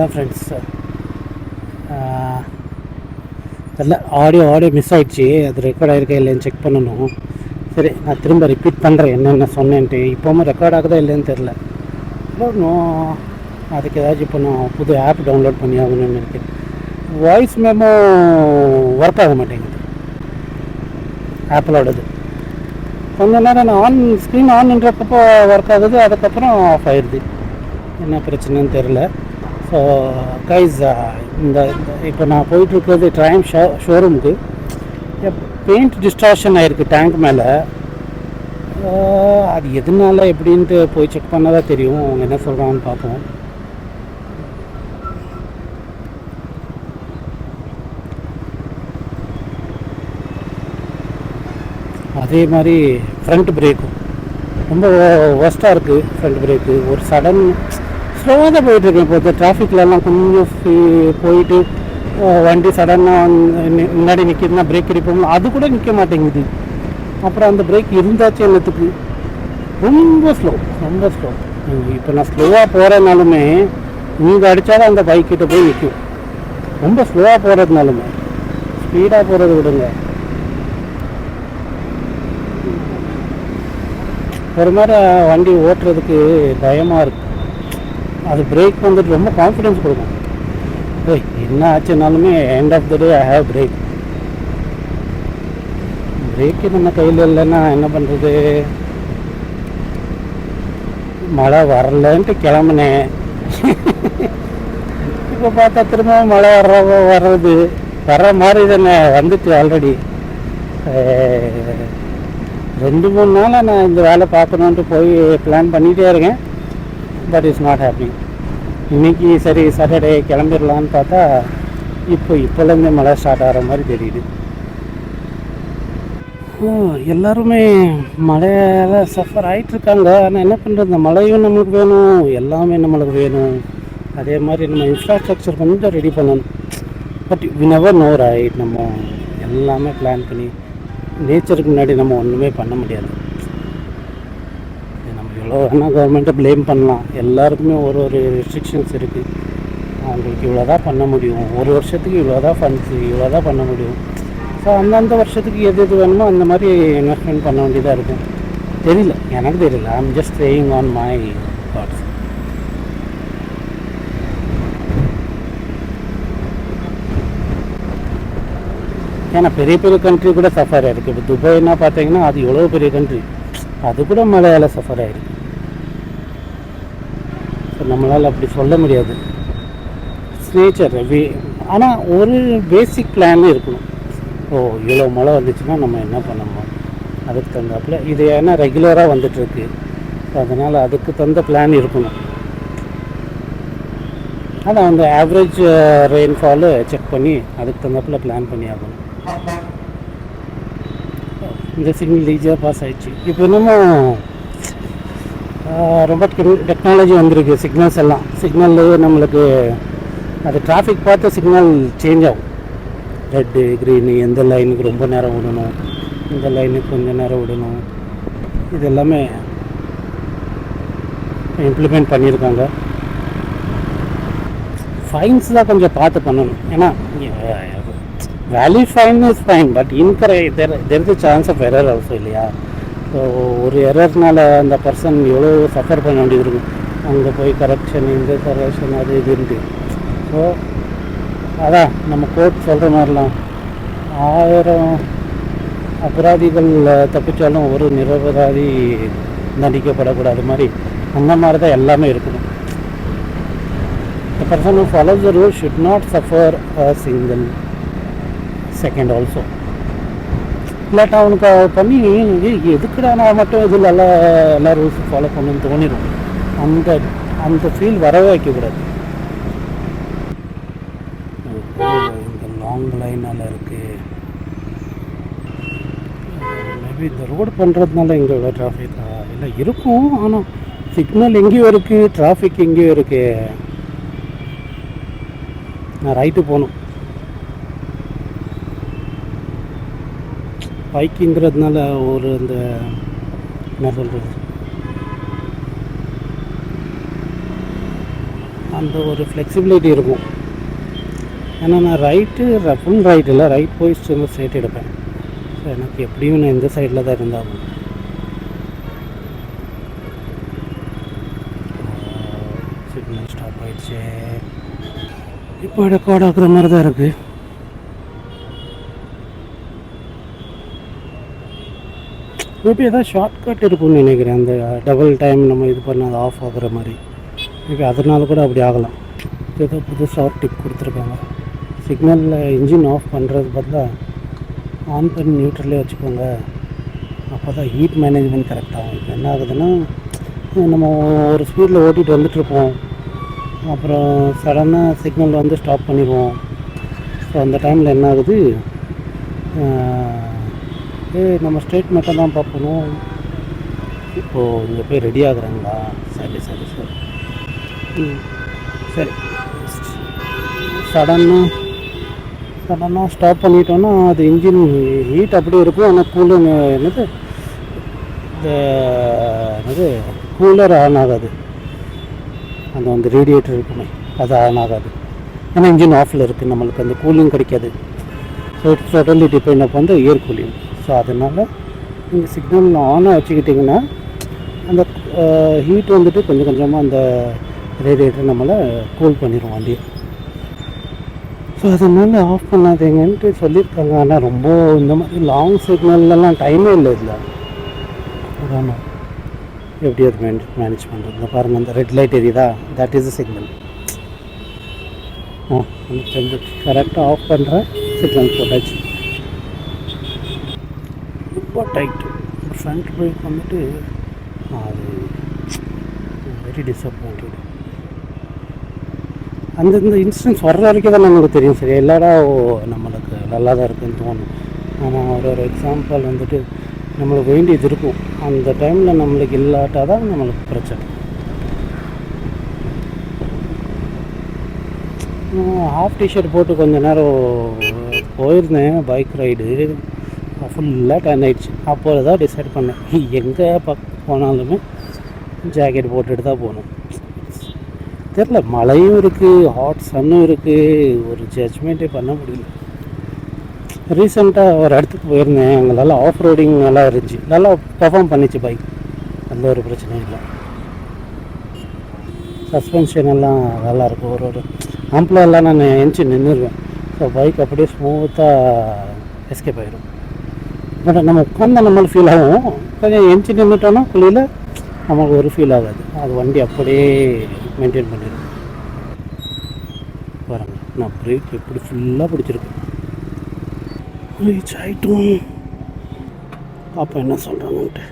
அதான் ஃப்ரெண்ட்ஸ், தெரில audio miss ஆகிடுச்சு. அது ரெக்கார்ட் ஆகிருக்கா இல்லைன்னு செக் பண்ணணும். சரி, நான் திரும்ப ரிப்பீட் பண்ணுறேன் என்னென்ன சொன்னேன்ட்டு. இப்போவும் ரெக்கார்ட் ஆகுதா இல்லைன்னு தெரில. இன்னும் அதுக்கு ஏதாச்சும் இப்போ நான் புது ஆப் டவுன்லோட் பண்ணி ஆகணும்னு நினைக்கிறேன். வாய்ஸ் மெமோ ஒர்க் ஆக மாட்டேங்குது ஆப்பிளோடது. கொஞ்ச நேரம் நான் ஸ்க்ரீன் ஆன்ன்றப்போ ஒர்க் ஆகுது, அதுக்கப்புறம் ஆஃப் ஆயிடுது. என்ன பிரச்சனைன்னு தெரில. ஸோ கைஸ், இந்த இப்போ நான் போயிட்டுருக்கிறது ட்ரையம் ஷோரூமுக்கு. பெயிண்ட் டிஸ்டார்ஷன் ஆகிருக்கு டேங்க் மேலே. அது எதனால எப்படின்ட்டு போய் செக் பண்ணால் தான் தெரியும். அவங்க என்ன சொல்கிறாங்கன்னு பார்ப்போம். அதே மாதிரி ஃப்ரண்ட் பிரேக்கும் ரொம்ப ஒஸ்ட்டாக இருக்குது. ஃப்ரண்ட் பிரேக்கு ஒரு சடன் ஸ்லோவாக தான் போயிட்டுருக்கேன். இப்போ டிராஃபிக்லலாம் கொஞ்சம் போயிட்டு வண்டி சடனாக முன்னாடி நிற்கிதுன்னா பிரேக் அடிப்போம், அது கூட நிற்க மாட்டேங்குது. அப்புறம் அந்த பிரேக் இருந்தாச்சு என்னத்துக்கு. ரொம்ப ஸ்லோ. இப்போ நான் ஸ்லோவாக போகிறதுனாலுமே இங்கே அடித்தாலும் அந்த பைக்கிட்ட போய் நிற்கும். ரொம்ப ஸ்லோவாக போகிறதுனாலுமே. ஸ்பீடாக போகிறத விடுங்க. ஒரு மாதிரி வண்டி ஓட்டுறதுக்கு பயமாக இருக்குது. அது பிரேக் வந்துட்டு ரொம்ப கான்ஃபிடென்ஸ் கொடுக்கும். என்ன ஆச்சுனாலுமே end of the day I have break. Break நம்ம கையில் இல்லைன்னா என்ன பண்ணுறது. மழை வரலன்ட்டு கிளம்புனேன். இப்போ பார்த்தா திரும்பவும் மழை வர்ற மாதிரி தானே வந்துட்டு. ஆல்ரெடி 2-3 நாளாக நான் இந்த வேலை பார்க்கணுன்ட்டு போய் பிளான் பண்ணிகிட்டே இருக்கேன். But it's not happening. இன்றைக்கி சரி சாட்டர்டே கிளம்பிடலான்னு பார்த்தா இப்போலேருந்து மழை ஸ்டார்ட் ஆகிற மாதிரி தெரியுது. எல்லாருமே மழையால் சஃபர் ஆகிட்டுருக்காங்க. ஆனால் என்ன பண்ணுறது, இந்த மழையும் நம்மளுக்கு வேணும், எல்லாமே நம்மளுக்கு வேணும். அதே மாதிரி நம்ம இன்ஃப்ராஸ்ட்ரக்சர் கொஞ்சம் ரெடி பண்ணணும். But we never know right. நம்ம எல்லாமே பிளான் பண்ணி நேச்சருக்கு முன்னாடி நம்ம ஒன்றுமே பண்ண முடியாது. நம்ம எவ்வளோ வேணால் கவர்மெண்ட்டை ப்ளேம் பண்ணலாம். எல்லாருக்குமே ஒரு ரெஸ்ட்ரிக்ஷன்ஸ் இருக்குது. அவங்களுக்கு இவ்வளோ தான் பண்ண முடியும், ஒரு வருஷத்துக்கு இவ்வளோ தான் ஃபண்ட்ஸு, இவ்வளோ தான் பண்ண முடியும். ஸோ அந்தந்த வருஷத்துக்கு எது வேணுமோ அந்த மாதிரி இன்வெஸ்ட்மெண்ட் பண்ண வேண்டியதாக இருக்கும். எனக்கு தெரியல. I am just saying on my thoughts. ஏன்னா பெரிய பெரிய கண்ட்ரி கூட சஃபர் ஆகிருக்கு. இப்போ துபாய்னா பார்த்தீங்கன்னா அது எவ்வளோ பெரிய கண்ட்ரி, அது கூட மழையால் சஃபர் ஆகிருக்கு. ஸோ நம்மளால் அப்படி சொல்ல முடியாது. நேச்சர். ஆனால் ஒரு பேசிக் பிளான் இருக்கணும். இவ்வளோ மழை வந்துச்சுன்னா நம்ம என்ன பண்ணணும், அதுக்கு தகுந்தாப்புல. இது ஏன்னா ரெகுலராக வந்துட்டுருக்கு. ஸோ அதனால் அதுக்கு தகுந்த பிளான் இருக்கணும். அதான் அந்த ஆவரேஜ் ரெயின்ஃபாலு செக் பண்ணி அதுக்கு தகுந்தாப்புல பிளான் பண்ணி ஆகணும். இந்த சிக்னல் ஈஸியாக பாஸ் ஆகிடுச்சு. இப்போ இன்னமும் ரொம்ப டெக்னாலஜி வந்திருக்கு. சிக்னல்ஸ் எல்லாம் சிக்னல்லு நம்மளுக்கு அது டிராஃபிக் பார்த்து சிக்னல் சேஞ்ச் ஆகும். ரெட்டு க்ரீனு, எந்த லைனுக்கு ரொம்ப நேரம் விடணும், இந்த லைனுக்கு கொஞ்சம் நேரம் விடணும். இது எல்லாமே இம்ப்ளிமெண்ட் பண்ணியிருக்காங்க. ஃபைன்ஸ் தான் கொஞ்சம் பார்த்து பண்ணணும். ஏன்னா value fine is fine, but there is chance of error also இல்லையா. ஸோ ஒரு எரர்னால அந்த பர்சன் எவ்வளோ சஃபர் பண்ண வேண்டியது இருக்கும். அங்கே போய் கரெக்ஷன், இந்த கரெக்ஷன், அது இதுன்ட்டு. ஸோ அதான் நம்ம கோர்ட் சொல்கிற மாதிரிலாம் 1000 அபராதிகள் தப்பிச்சாலும் ஒரு நிரபராதி தண்டிக்கப்படக்கூடாது மாதிரி, அந்த மாதிரி தான் எல்லாமே இருக்கணும். The person who follows the rule should not suffer a single second also. இல்லாட்டா அவனுக்கு பண்ணி எதுக்குடா நான் மட்டும் இதில் எல்லா ரூல்ஸும் ஃபாலோ பண்ணணும்னு தோணிடும். அந்த ஃபீல் வரவே வைக்கக்கூடாது. இந்த லாங் லைனால் இருக்குது. மேபி இந்த ரோடு பண்ணுறதுனால இங்கே இவ்வளோ டிராஃபிக்கா இல்லை இருக்கும். ஆனால் சிக்னல் எங்கேயும் இருக்குது, டிராஃபிக் எங்கேயும் இருக்குது. நான் ரைட்டு போகணும். பைக்குங்கிறதுனால ஒரு இந்த என்ன சொல்கிறது, அந்த ஒரு ஃப்ளெக்சிபிலிட்டி இருக்கும். ஏன்னா நான் ஃபுல் ரைட் இல்லை, ரைட் போய் ஸ்ட்ரெயிட் எடுப்பேன். ஸோ எனக்கு எப்படியும் நான் இந்த சைடில் தான் இருந்தாகும். சிக்னல் ஸ்டாப் ஆகிடுச்சு. இப்போ ரெக்கார்ட் ஆகுற மாதிரி தான் இருக்குது. மேபி ஏதாவது ஷார்ட்கட் இருக்கும்னு நினைக்கிறேன். அந்த டபுள் டைம் நம்ம இது பண்ண அது ஆஃப் ஆகுற மாதிரி. மேபி அதனால கூட அப்படி ஆகலாம். ஏதோ புதுசாக ஒரு டிப் கொடுத்துருக்காங்க. சிக்னலில் இன்ஜின் ஆஃப் பண்ணுறது பதிலாக ஆன் பண்ணி நியூட்ரலே வச்சுக்கோங்க, அப்போ தான் ஹீட் மேனேஜ்மெண்ட் கரெக்டாகும். இப்போ என்ன ஆகுதுன்னா, நம்ம ஒரு ஸ்பீடில் ஓட்டிகிட்டு வந்துட்டுருப்போம், அப்புறம் சடனாக சிக்னல் வந்து ஸ்டாப் பண்ணிடுவோம். ஸோ அந்த டைமில் என்ன ஆகுது, நம்ம ஸ்ட்ரெயிட் மட்டும் தான் பார்க்கணும். இப்போது இங்கே போய் ரெடி ஆகுறாங்களா? சரி சரி சரி சரி. சடனாக ஸ்டாப் பண்ணிட்டோன்னா அது இன்ஜின் ஹீட் அப்படியே இருக்கும். ஆனால் கூலர் ஆன் ஆகாது. அந்த வந்து ரேடியேட்டர் இருக்குமே, அது ஆன் ஆகாது. ஏன்னா இன்ஜின் ஆஃபில் இருக்குது, நம்மளுக்கு அந்த கூலிங் கிடைக்காது. ஸோ இட்ஸ் டோட்டலி டிபெண்ட் அப் வந்து ஏர் கூலிங். ஸோ அதனால் நீங்கள் சிக்னல் ஆனாக வச்சுக்கிட்டிங்கன்னா அந்த ஹீட் வந்துட்டு கொஞ்சம் கொஞ்சமாக அந்த ரேடியேட்டர் நம்மளை கூல் பண்ணிடும் வண்டியை. ஸோ அதனால் ஆஃப் பண்ணாதீங்கன்ட்டு சொல்லியிருக்காங்க. ஆனால் ரொம்ப இந்த மாதிரி லாங் சிக்னல்லாம் டைமே இல்லை இதில். அதான் எப்படி அது மேனேஜ் பண்ணுறது? இந்த பாருங்கள், அந்த ரெட் லைட் எரியுதா, தட் இஸ் த சிக்னல். கரெக்டாக ஆஃப் பண்ணுறேன், சிக்னல் போட்டாச்சு. ரொம்ப டைட்டு. ஃப்ரண்ட் பிரேக் வந்துட்டு அது வெரி டிஸப்பாயிண்டட். அந்தந்த இன்ஸ்டன்ஸ் வர்ற வரைக்கும் தான் நமக்கு தெரியும். சரி, எல்லாடா நம்மளுக்கு நல்லா தான் இருக்குதுன்னு தோணும். ஆனால் ஒரு எக்ஸாம்பிள் வந்துட்டு நம்மளுக்கு வேண்டியது இருக்கும், அந்த டைமில் நம்மளுக்கு இல்லாட்டா தான் நம்மளுக்கு பிரச்சனை. ஹாஃப் டிஷர்ட் போட்டு கொஞ்சம் நேரம் போயிருந்தேன் பைக் ரைடு, ஃபுல்லாக டர்ன் ஆகிடுச்சு. அப்போ தான் டிசைட் பண்ணேன், எங்கே போனாலுமே ஜாக்கெட் போட்டுட்டு தான் போகணும். தெரில, மழையும் இருக்குது, ஹாட் சன்னும் இருக்குது, ஒரு ஜட்ஜ்மெண்ட்டே பண்ண முடியல. ரீசெண்டாக ஒரு இடத்துக்கு போயிருந்தேன், அங்கே நல்லா ஆஃப் ரோடிங் நல்லா இருந்துச்சு, நல்லா பர்ஃபார்ம் பண்ணிச்சு பைக், அந்த ஒரு பிரச்சனையும் இல்லை. சஸ்பென்ஷன் எல்லாம் நல்லாயிருக்கும். ஒரு ஆம்பிளெல்லாம் நான் எஞ்சி நின்றுருவேன். ஸோ பைக் அப்படியே ஸ்மூத்தாக எஸ்கேப் ஆகிடும். பட் நம்ம உட்காந்து நம்மளுக்கு ஃபீல் ஆகும், கொஞ்சம் எஞ்சி நின்றுட்டோன்னா குழியில் நமக்கு ஒரு ஃபீல் ஆகாது. அது வண்டி அப்படியே மெயின்டைன் பண்ணிடும். பாருங்கள், நான் பிரேக் எப்படி ஃபுல்லாக பிடிச்சிருக்கேன். ரீச் ஆகிட்டோம், பாப்பா என்ன சொல்கிறாங்கன்ட்டு.